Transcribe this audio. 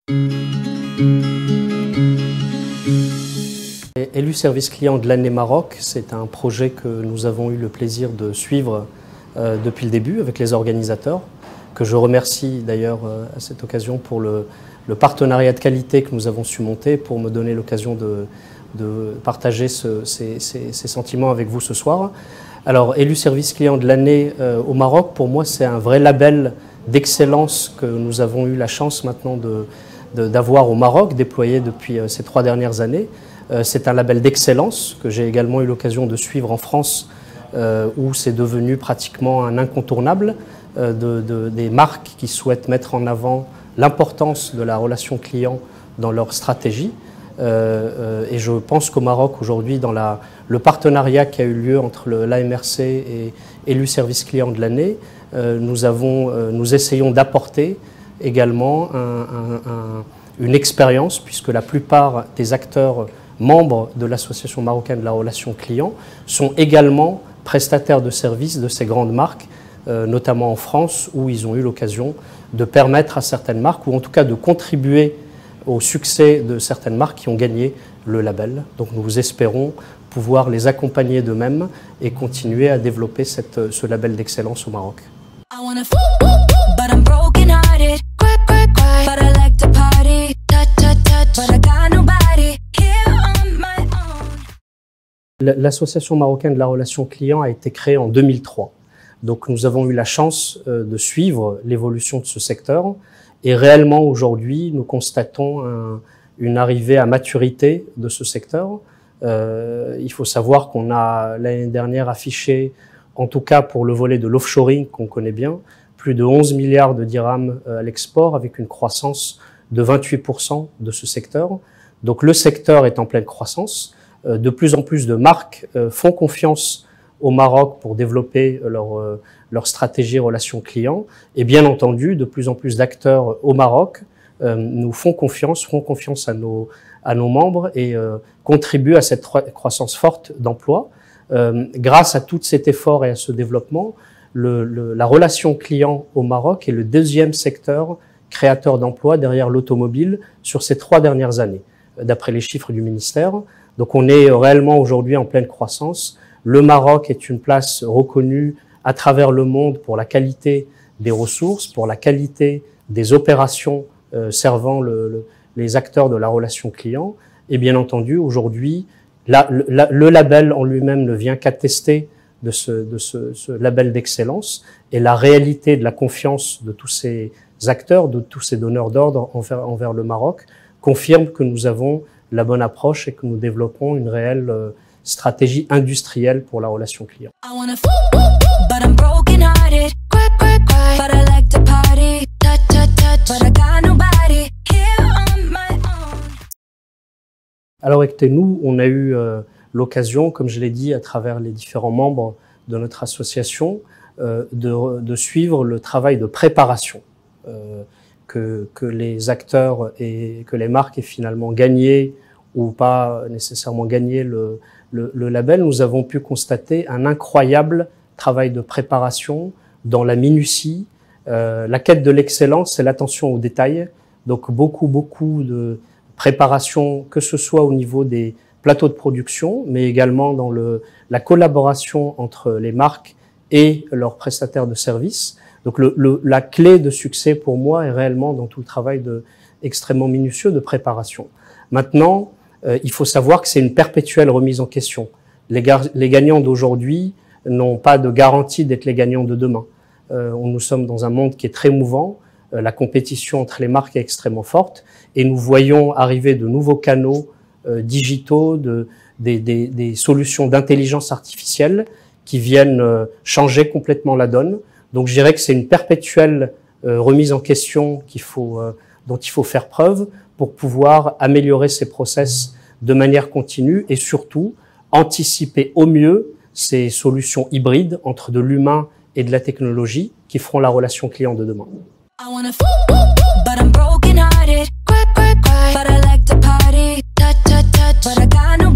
Élu service client de l'année Maroc, c'est un projet que nous avons eu le plaisir de suivre depuis le début avec les organisateurs, que je remercie d'ailleurs à cette occasion pour le partenariat de qualité que nous avons su monter pour me donner l'occasion de partager ces sentiments avec vous ce soir. Alors, élu service client de l'année au Maroc, pour moi, c'est un vrai label d'excellence que nous avons eu la chance maintenant d'avoir au Maroc, déployé depuis ces 3 dernières années. C'est un label d'excellence que j'ai également eu l'occasion de suivre en France, où c'est devenu pratiquement un incontournable des marques qui souhaitent mettre en avant l'importance de la relation client dans leur stratégie. Et je pense qu'au Maroc, aujourd'hui, dans le partenariat qui a eu lieu entre l'AMRC et élu service client de l'année, nous essayons d'apporter également une expérience, puisque la plupart des acteurs membres de l'Association marocaine de la relation client sont également prestataires de services de ces grandes marques, notamment en France, où ils ont eu l'occasion de permettre à certaines marques, ou en tout cas de contribuer au succès de certaines marques qui ont gagné le label. Donc nous espérons pouvoir les accompagner d'eux-mêmes et continuer à développer ce label d'excellence au Maroc. L'Association marocaine de la relation client a été créée en 2003. Donc nous avons eu la chance de suivre l'évolution de ce secteur. Et réellement, aujourd'hui, nous constatons une arrivée à maturité de ce secteur. Il faut savoir qu'on a l'année dernière affiché, en tout cas pour le volet de l'offshoring qu'on connaît bien, plus de 11 milliards de dirhams à l'export, avec une croissance de 28% de ce secteur. Donc le secteur est en pleine croissance. De plus en plus de marques font confiance au Maroc pour développer leur stratégie relation client. Et bien entendu, de plus en plus d'acteurs au Maroc nous font confiance à nos membres et contribuent à cette croissance forte d'emploi. Grâce à tout cet effort et à ce développement, la relation client au Maroc est le 2e secteur créateur d'emplois derrière l'automobile sur ces 3 dernières années, d'après les chiffres du ministère. Donc on est réellement aujourd'hui en pleine croissance. Le Maroc est une place reconnue à travers le monde pour la qualité des ressources, pour la qualité des opérations servant les acteurs de la relation client. Et bien entendu, aujourd'hui, le label en lui-même ne vient qu'attester de ce label d'excellence et la réalité de la confiance de tous ces acteurs, de tous ces donneurs d'ordre envers le Maroc confirme que nous avons la bonne approche et que nous développons une réelle stratégie industrielle pour la relation client. Alors écoutez, nous, on a eu l'occasion, comme je l'ai dit, à travers les différents membres de notre association, de suivre le travail de préparation que les acteurs et que les marques aient finalement gagné ou pas nécessairement gagné le label. Nous avons pu constater un incroyable travail de préparation dans la minutie. La quête de l'excellence, c'est l'attention aux détails. Donc beaucoup de préparation, que ce soit au niveau des plateaux de production, mais également dans la collaboration entre les marques et leurs prestataires de services. Donc la clé de succès pour moi est réellement dans tout le travail extrêmement minutieux de préparation. Maintenant, il faut savoir que c'est une perpétuelle remise en question. Les gagnants d'aujourd'hui n'ont pas de garantie d'être les gagnants de demain. Nous sommes dans un monde qui est très mouvant. La compétition entre les marques est extrêmement forte et nous voyons arriver de nouveaux canaux digitaux, des solutions d'intelligence artificielle qui viennent changer complètement la donne. Donc je dirais que c'est une perpétuelle remise en question dont il faut faire preuve pour pouvoir améliorer ces process de manière continue et surtout anticiper au mieux ces solutions hybrides entre de l'humain et de la technologie qui feront la relation client de demain. But I'm broken hearted, but I like to party, but I got no